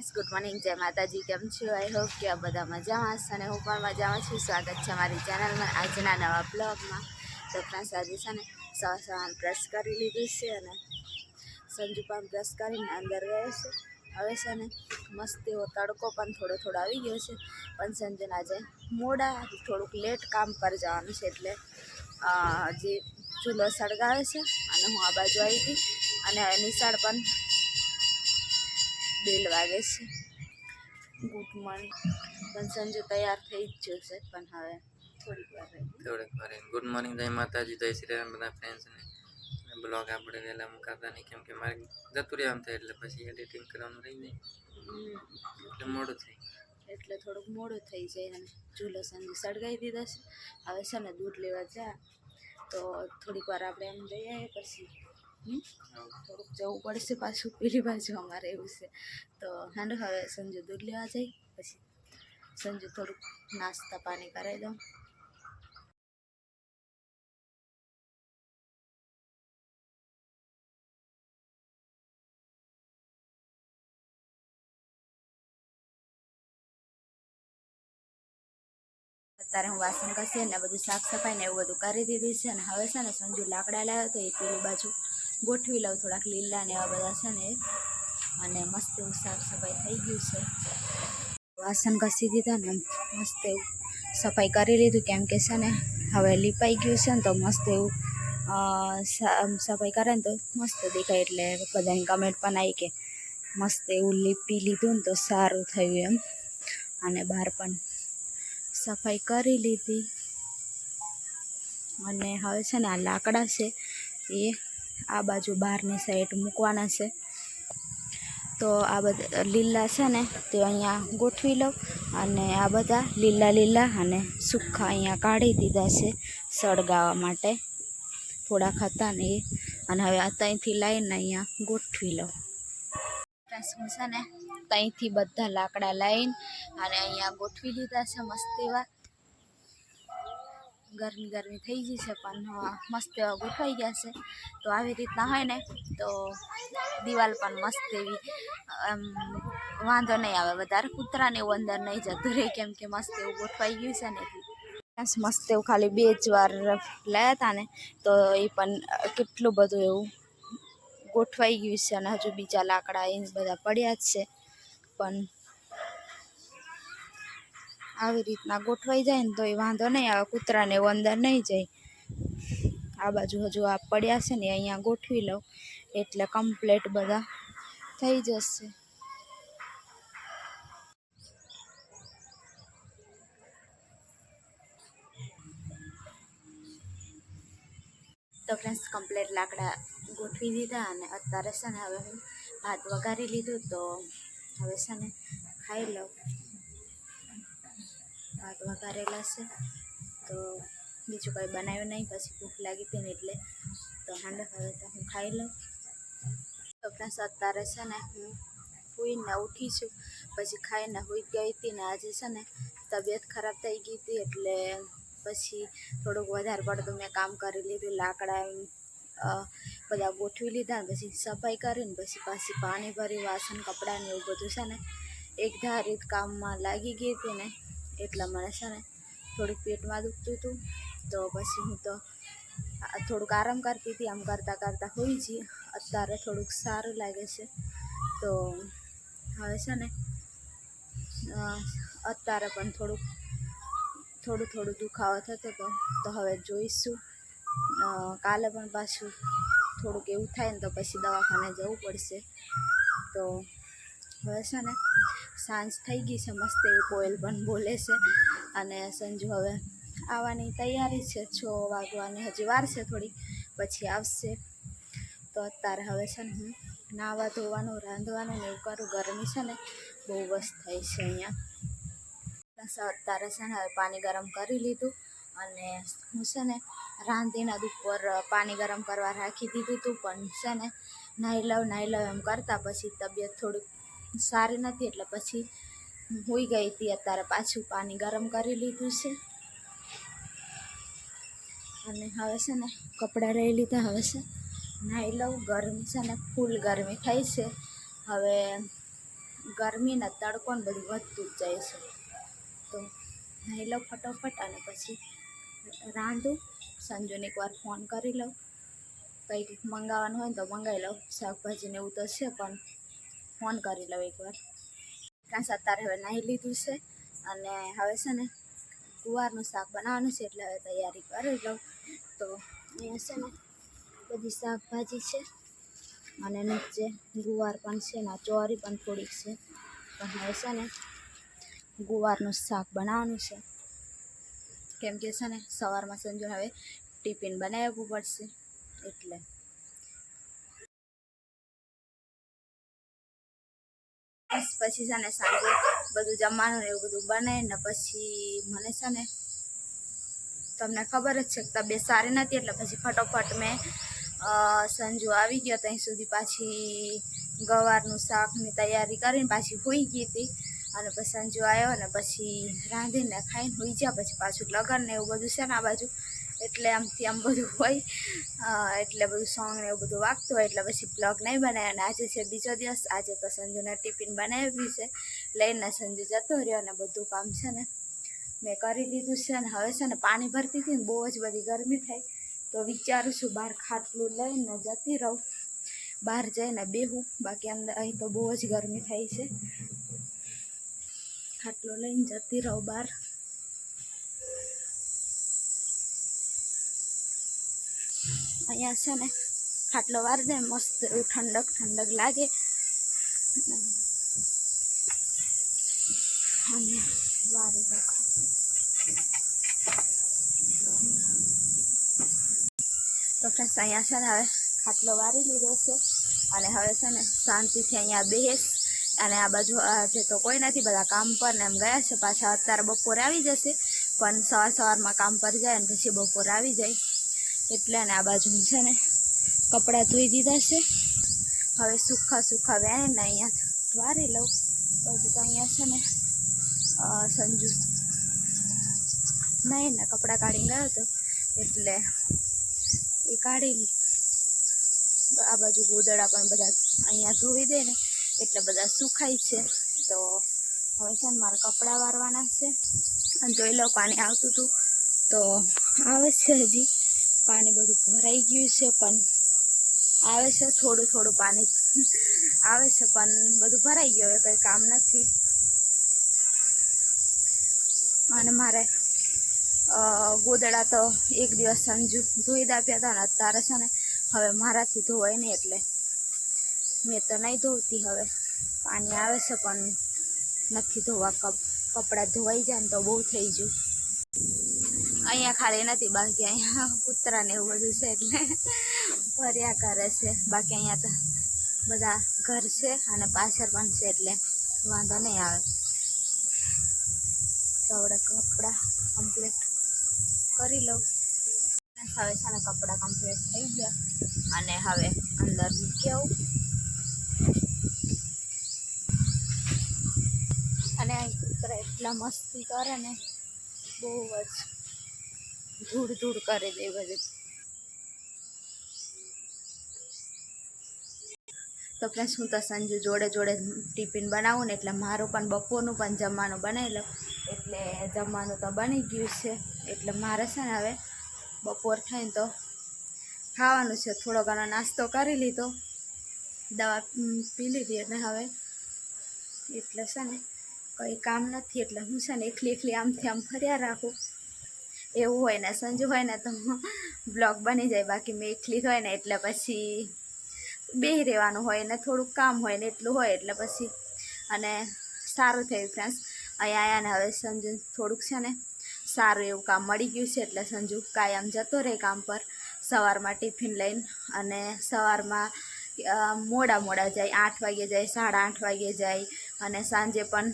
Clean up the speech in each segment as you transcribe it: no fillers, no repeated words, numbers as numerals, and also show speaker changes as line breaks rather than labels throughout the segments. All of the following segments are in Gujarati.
ગુડ મોર્નિંગ, જય માતાજી. કેમ છો? આઈ હોપ કે આ બધા મજામાં હશે અને હું પણ મજામાં છું. સ્વાગત છે મારી ચેનલમાં આજના નવા બ્લોગમાં. તો ફ્રેન્ડ્સ, આજે છે ને સવારમાં બ્રશ કરી લીધું છે અને સંજુ પણ બ્રશ કરીને અંદર ગયો છે. હવે છે ને મસ્ત એવો તડકો પણ થોડો આવી ગયો છે, પણ સંજુને આજે મોડા થોડુંક લેટ કામ પર જવાનું છે, એટલે જે ચૂલો સળગાવે છે અને હું આ બાજુ આવી હતી અને નિશાળ પણ બેલ વાગે છે. Good morning. પણ સંજુ તૈયાર થઈ જ જશે, પણ હવે થોડીક વાર
ગુડ મોર્નિંગ, જય માતાજી, જય શ્રી રામ બધા ફ્રેન્ડ્સને. બ્લોગ આપણે વહેલા મુકાતા નહીં, કેમ કે મારે જતું રહે આમ થાય એટલે પછી એડિટિંગ કરવાનું રહી જાય એટલે મોડું થઈ
એટલે થોડુંક મોડું થઈ જાય. અને ચૂલો સંજુ સળગાવી દીધો છે. હવે છે ને દૂધ લેવા જા તો થોડીક વાર આપણે એમ જઈએ, પછી થોડુંક જવું પડશે પાછું પેલી બાજુ અમારે એવું છે. તો હાંડો હવે સંજુ દૂધ લેવા જાય, પછી સંજુ થોડુંક નાસ્તા પાણી કરાવી દઉં. અત્યારે હું વાસણ ઘસી ને બધું સાફ સફાઈ ને એવું બધું કરી દીધું છે. અને હવે છે ને સંજુ લાકડા લાવ્યો તો એ પેલી બાજુ ગોઠવી લઉં, થોડાક લીલા ને એવા બધા છે ને, અને મસ્ત એવું સાફ સફાઈ થઈ ગયું છે. વાસણ ઘસી દીધા ને મસ્ત એવું સફાઈ કરી લીધું, કેમ કે છે ને હવે લીપાઈ ગયું છે ને, તો મસ્ત એવું સફાઈ કરે ને તો મસ્ત દેખાય. એટલે બધાની કમેન્ટ પણ આવી કે મસ્ત એવું લીપી લીધું ને તો સારું થયું એમ. અને બહાર પણ સફાઈ કરી લીધી. અને હવે છે ને આ લાકડા છે એ આ બાજુ બહારની સાઈડ મૂકવાના છે. તો આ બધા લીલા છે ને તે અહીંયા ગોઠવી લઉં, અને આ બધા લીલા અને સૂકા અહીંયા કાઢી દીધા છે સળગાવવા માટે. થોડાક હતા ને એ, અને હવે આ ત્યાંથી લાવીને અહીંયા ગોઠવી લઉં. હું છે ને ત્યાંથી બધા લાકડા લાવીને અને અહીંયા ગોઠવી લીધા છે મસ્ત એવા. ગરમી થઈ ગઈ છે, પણ મસ્ત એવા ગોઠવાઈ ગયા છે. તો આવી રીતના હોય ને તો દિવાલ પણ મસ્ત એવી વાંધો નહીં આવે, વધારે કૂતરાને એવું અંદર નહીં જતું રહે, કેમ કે મસ્ત એવું ગોઠવાઈ ગયું છે ને. મસ્ત એવું ખાલી 2 જ વાર લાવ્યા હતા ને, તો એ પણ કેટલું બધું એવું ગોઠવાઈ ગયું છે. અને હજુ બીજા લાકડા એ બધા પડ્યા જ છે, પણ આવી રીતના ગોઠવાઈ જાય ને તો એ વાંધો નહીં આવે, કૂતરાને એવું અંદર નહીં જાય. આ બાજુ હજુ આ પડ્યા છે ને અહીંયા ગોઠવી લઉં એટલે કમ્પ્લેટ બધા થઈ જશે. તો ફ્રેન્ડ્સ, કમ્પ્લેટ લાકડા ગોઠવી દીધા અને અત્યારે છે ને હવે હું ભાત વઘારી લીધું, તો હવે છે ને ખાઈ લઉં. ભાત વઘારેલા છે તો બીજું કંઈ બનાવ્યું નહીં, પછી ભૂખ લાગી હતી ને એટલે. તો હાંડો હવે તો હું ખાઈ લઉં. તો ફ્રેન્ડ્સ, અત્યારે છે ને હું સૂઈને ઉઠી છું, પછી ખાઈને સૂઈ ગઈ હતી ને આજે છે ને તબિયત ખરાબ થઈ ગઈ હતી, એટલે પછી થોડુંક વધારે પડતું મેં કામ કરી લીધું. લાકડા બધા ગોઠવી લીધા, પછી સફાઈ કરીને પછી પાછી પાણી ભરી, વાસણ કપડાં ને એવું બધું છે ને એક ધારી કામમાં લાગી ગઈ હતી ને, એટલા મને છે ને થોડુંક પેટમાં દુખતું હતું. તો પછી હું તો થોડુંક આરામ કરતી હતી. આમ કરતાં હોઈ જઈએ. અત્યારે થોડુંક સારું લાગે છે. તો હવે છે ને અત્યારે પણ થોડું દુખાવો થતો હતો, તો હવે જોઈશું. કાલે પણ પાછું થોડુંક એવું થાય ને તો પછી દવાખાને જવું પડશે. તો હવે છે ને સાંજ થઈ ગઈ છે, મસ્ત એવી કોયલ પણ બોલે છે. અને સંજુ હવે આવવાની તૈયારી છે, 6 વાગવાની હજી વાર છે થોડી, પછી આવશે. તો અત્યારે હવે છે ને હું નાહવા ધોવાનું, રાંધવાનું ને એવું કરું. ગરમી છે ને બહુ વસ થઈ છે અહીંયા. અત્યારે છે ને હવે પાણી ગરમ કરી લીધું, અને હું છે ને રાંધીને ઉપર પાણી ગરમ કરવા રાખી દીધું હતું, પણ છે ને નાહી લઉં એમ કરતાં પછી તબિયત થોડીક સારી નથી, એટલે પછી સૂઈ ગઈ હતી. અત્યારે પાછું પાણી ગરમ કરી લીધું છે, અને હવે છે ને કપડાં લઈ લીધા. હવે છે નાહી લઉં. ગરમી છે ને ફૂલ ગરમી થઈ છે. હવે ગરમીને તડકો ને બધું વધતું જ જાય છે. તો નાહી લઉં ફટોફટ અને પછી રાંધું. સંજુને એકવાર ફોન કરી લઉં, કંઈક મંગાવવાનું હોય ને તો મંગાવી લઉં. શાકભાજીને એવું તો છે પણ ફોન કરી લઉં એકવાર. કારણ કે અત્યારે હવે નાહી લીધું છે અને હવે છે ને ગુવારનું શાક બનાવવાનું છે એટલે હવે તૈયારી કરી લઉં. તો અહીંયા છે ને બધી શાકભાજી છે અને નીચે ગુવાર પણ છે ને ચોરી પણ થોડીક છે. પણ હવે છે ને ગુવારનું શાક બનાવવાનું છે કેમ કે છે ને સવારમાં સંજોને હવે ટિફિન બનાવી આપવું પડશે એટલે. પછી છે ને સાંજે બધું જમવાનું ને એવું બધું બનાવીને પછી મને છે ને તમને ખબર જ છે કે તબિયત સારી નથી એટલે પછી ફટોફટ મેં સંજુ આવી ગયો ત્યાં સુધી પાછી ગવારનું શાકની તૈયારી કરીને પાછી સૂઈ ગઈ હતી. અને પછી સંજુ આવ્યો ને પછી રાંધીને ખાઈને સૂઈ ગયા. પછી પાછું લગન ને એવું બધું છે ને આ બાજુ એટલે આમથી આમ બધું હોય એટલે બધું સોંગ ને એવું બધું વાગતું હોય એટલે પછી બ્લોગ નહીં બનાવ્યો. અને આજે છે બીજો દિવસ. આજે તો સંજુને ટિફિન બનાવી છે લઈને સંજુ જતો રહ્યો અને બધું કામ છે ને મેં કરી લીધું છે. અને હવે છે ને પાણી ભરતી હતી ને બહુ જ બધી ગરમી થાય તો વિચારું છું બહાર ખાટલું લઈને જતી રહું, બહાર જઈને બેહું. બાકી અંદર અહીં તો બહુ જ ગરમી થાય છે. ખાટલો લઈને જતી રહું બહાર. અહીંયા છે ને ખાટલો વાર દે મસ્ત એવું ઠંડક ઠંડક લાગે. અહીંયા વારે તો ફ્રેન્ડ્સ અહીંયા છે ને હવે ખાટલો વારી લીધો છે અને હવે છે ને શાંતિથી અહીંયા બેસ. અને આ બાજુ આજે તો કોઈ નથી, બધા કામ પર ને એમ ગયા છે. પાછા અત્યારે બપોરે આવી જશે પણ સવારમાં કામ પર જાય ને પછી બપોરે આવી જાય એટલે. અને આ બાજુ છે ને કપડાં ધોઈ દીધા છે, હવે સુખા વેણ ને અહીંયા વારી લઉં. પછી તો અહીંયા છે ને સંજુ નહીં ને કપડાં કાઢીને ગયો હતો એટલે એ કાઢી. આ બાજુ ગોદડા પણ બધા અહીંયા ધોઈ દે ને એટલે બધા સુખાય છે. તો હવે છે ને મારે કપડાં વારવાના છે અને જોઈ લો પાણી આવતું હતું તો આવે છે. હજી પાણી બધું ભરાઈ ગયું છે પણ આવે છે થોડું થોડું પાણી આવે છે પણ બધું ભરાઈ ગયું, હવે કંઈ કામ નથી. અને મારે ગોદડા તો એક દિવસ સંજુ ધોઈ દાપ્યા હતા ને અત્યારે છે ને હવે મારાથી ધોવાય નહીં એટલે મેં તો નહીં ધોતી. હવે પાણી આવે છે પણ નથી ધોવા. કપડાં ધોવાઈ જાય ને તો બહુ થઈ ગયું. અહીંયા ખાલી નથી, બાકી અહીંયા કૂતરા ને એવું બધું છે એટલે ફર્યા કરે છે. બાકી અહીંયા તો બધા ઘર છે અને પાછળ પણ છે એટલે વાંધો નહીં આવે. તો હવે કપડાં કમ્પ્લીટ કરી લઉં. હવે છે ને કપડાં કમ્પ્લીટ થઈ ગયા અને હવે અંદર મૂકી આવું. અને આ કૂતરા એટલા મસ્તી કરે ને બહુ જ ધૂળ કરે દે બધું. તો ફ્રેન્ડ્સ હું તો સંજુ જોડે ટિફિન બનાવું ને એટલે મારું પણ બપોરનું પણ જમવાનું બનાવી લઉં. એટલે જમવાનું તો બની ગયું છે એટલે મારે છે ને હવે બપોર થાય ને તો ખાવાનું છે. થોડો ઘણો નાસ્તો કરી લીધો, દવા પી લીધી એટલે હવે એટલે છે ને કંઈ કામ નથી એટલે હું છે ને એકલી આમથી આમ ફર્યા રાખું. એવું હોય ને સંજુ હોય ને તો બ્લોગ બની જાય, બાકી મેં એકલી હોય ને એટલે પછી બેહી રહેવાનું હોય ને થોડુંક કામ હોય ને એટલું હોય એટલે પછી. અને સારું થયું ફ્રેન્ડ્સ અહીંયા આવ્યા ને હવે સંજુ થોડુંક છે ને સારું એવું કામ મળી ગયું છે એટલે સંજુ કાયમ જતો રહે કામ પર સવારમાં ટિફિન લઈને. અને સવારમાં મોડા જાય, 8 વાગે જાય, 8:30 વાગે જાય. અને સાંજે પણ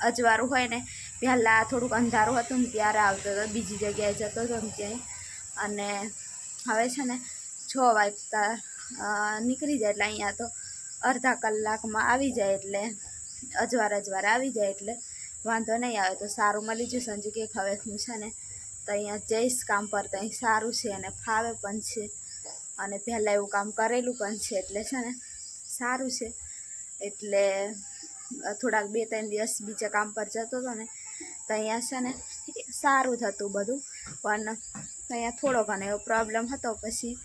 અજવાળું હોય ને પહેલાં થોડુંક અંધારું હતું ને ત્યારે આવતો હતો, બીજી જગ્યાએ જતો હતો ને ક્યાંય. અને હવે છે ને 6 વાગતા નીકળી જાય એટલે અહીંયા તો અડધા કલાકમાં આવી જાય એટલે અજવાર આવી જાય એટલે વાંધો નહીં આવે. તો સારું મળી ગયું. સંજુ કે હવે હું છે ને તો અહીંયા જઈશ કામ પર, તો અહીં સારું છે અને ફાવે પણ છે અને પહેલાં એવું કામ કરેલું પણ છે એટલે છે ને સારું છે. એટલે થોડાક 2-3 દિવસ બીજા કામ પર જતો હતો ને તો અહીંયા છે ને સારું થતું બધું, પણ અહીંયા થોડો ઘણો એવો પ્રોબ્લેમ હતો. પછી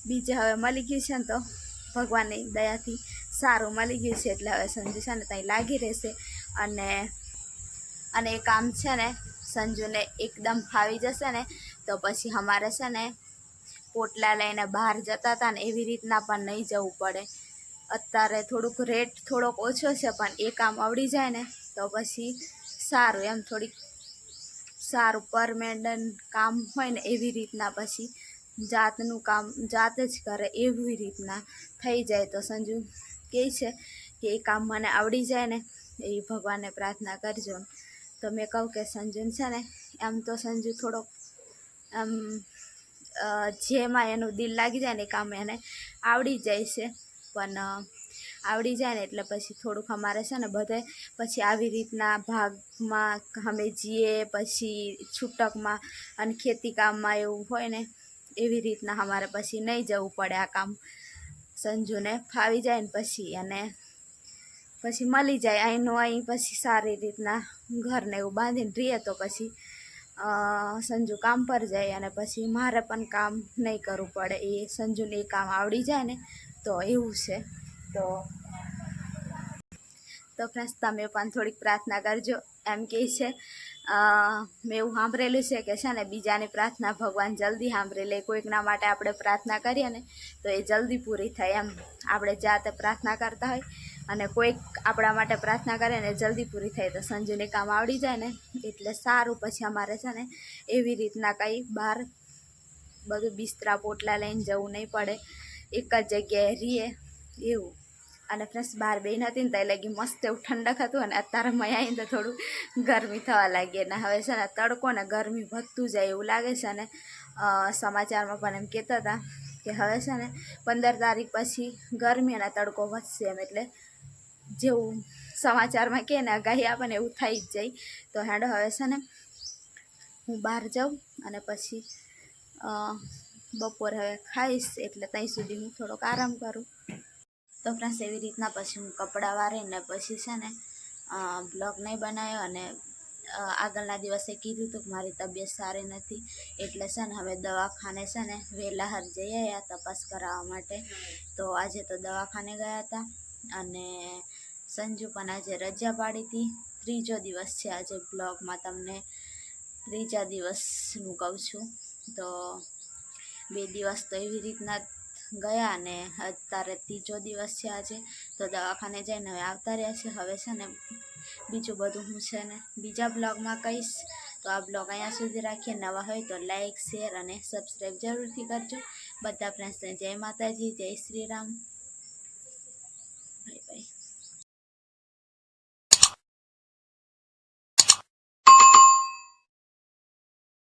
બીજે હવે મળી ગયું છે ને તો ભગવાનની દયાથી સારું મળી ગયું છે, એટલે હવે સંજુ છે ને ત્યાં લાગી રહેશે. અને એ કામ છે ને સંજુને એકદમ ફાવી જશે ને તો પછી અમારે છે ને પોટલા લઈને બહાર જતા હતા ને એવી રીતના પણ નહીં જવું પડે. અત્યારે થોડુંક રેટ થોડોક ઓછો છે, પણ એ કામ આવડી જાય ને તો પછી સારું, એમ થોડીક સારું પરમેનન્ટ કામ હોય ને એવી રીતના પછી જાતનું કામ જાત જ કરે એવી રીતના થઈ જાય. તો સંજુ કહે છે કે એ કામ મને આવડી જાય ને એવી ભગવાનને પ્રાર્થના કરજો. તો મેં કહું કે સંજુને છે ને એમ તો સંજુ થોડોક આમ જેમાં એનું દિલ લાગી જાય ને એ કામ એને આવડી જાય છે, પણ આવડી જાય ને એટલે પછી થોડુંક અમારે છે ને બધે પછી આવી રીતના ભાગમાં અમે જઈએ, પછી છૂટકમાં અને ખેતી કામમાં એવું હોય ને એવી રીતના અમારે પછી નહીં જવું પડે. આ કામ સંજુને ફાવી જાય ને પછી અને પછી મળી જાય અહીંનું અહીં, પછી સારી રીતના ઘરને એવું બાંધીને રહીએ તો પછી સંજુ કામ પર જાય અને પછી મારે પણ કામ નહીં કરવું પડે. એ સંજુને એ કામ આવડી જાય ને તો એવું છે. તો ફ્રેન્ડ્સ તમે પણ થોડીક પ્રાર્થના કરજો. એમ કહે છે મેં એવું સાંભળેલું છે કે છે ને બીજાની પ્રાર્થના ભગવાન જલ્દી સાંભળી લે. કોઈકના માટે આપણે પ્રાર્થના કરીએ ને તો એ જલ્દી પૂરી થાય. એમ આપણે જાતે પ્રાર્થના કરતા હોય અને કોઈક આપણા માટે પ્રાર્થના કરે ને જલ્દી પૂરી થાય. તો સંજુને કામ આવડી જાય ને એટલે સારું. પછી અમારે છે ને એવી રીતના કંઈ બહાર બધું બિસ્તરા પોટલા લઈને જવું નહીં પડે, એક જ જગ્યાએ રહીએ એવું. અને ફ્રેન્ડ્સ બહાર બેન હતી ને ત્યાં લાગી મસ્ત એવું ઠંડક હતું, અને અત્યારે મય આવીને તો થોડું ગરમી થવા લાગી. અને હવે છે ને તડકો ને ગરમી વધતું જાય એવું લાગે છે. અને સમાચારમાં પણ એમ કહેતા હતા કે હવે છે ને 15 તારીખ પછી ગરમી અને તડકો વધશે એમ, એટલે જેવું સમાચારમાં કહે ને આગાહી આપે ને એવું થઈ જ જાય. તો હેડો હવે છે ને હું બહાર જાઉં અને પછી બપોરે હવે ખાઈશ, એટલે ત્યાં સુધી હું થોડોક આરામ કરું. તો ફ્રેન્ડ્સ એવી રીતના પછી હું કપડાં વાળીને પછી છે ને બ્લોગ નહીં બનાવ્યો. અને આગળના દિવસે કીધું હતું કે મારી તબિયત સારી નથી, એટલે છે ને હવે દવાખાને છે ને વહેલા જઈ આવ્યા તપાસ કરાવવા માટે. તો આજે તો દવાખાને ગયા હતા અને સંજુ પણ આજે રજા પાડી હતી. 3જો દિવસ છે આજે. બ્લોગમાં તમને 3જા દિવસનું કહું છું. તો 2 દિવસ તો એવી રીતના ગયા અને અત્યારે 3જો દિવસ છે આજે. તો દવાખાને જઈને હવે આવતા રહ્યા છે. હવે છે ને બીજું બધું હું છે ને બીજા બ્લોગમાં કહીશ. તો આ બ્લોગ અહીંયા સુધી રાખીએ. નવા હોય તો લાઈક, શેર અને સબસ્ક્રાઈબ જરૂરથી કરજો. બધા ફ્રેન્ડ્સને જય માતાજી, જય શ્રી રામ, બાય બાય.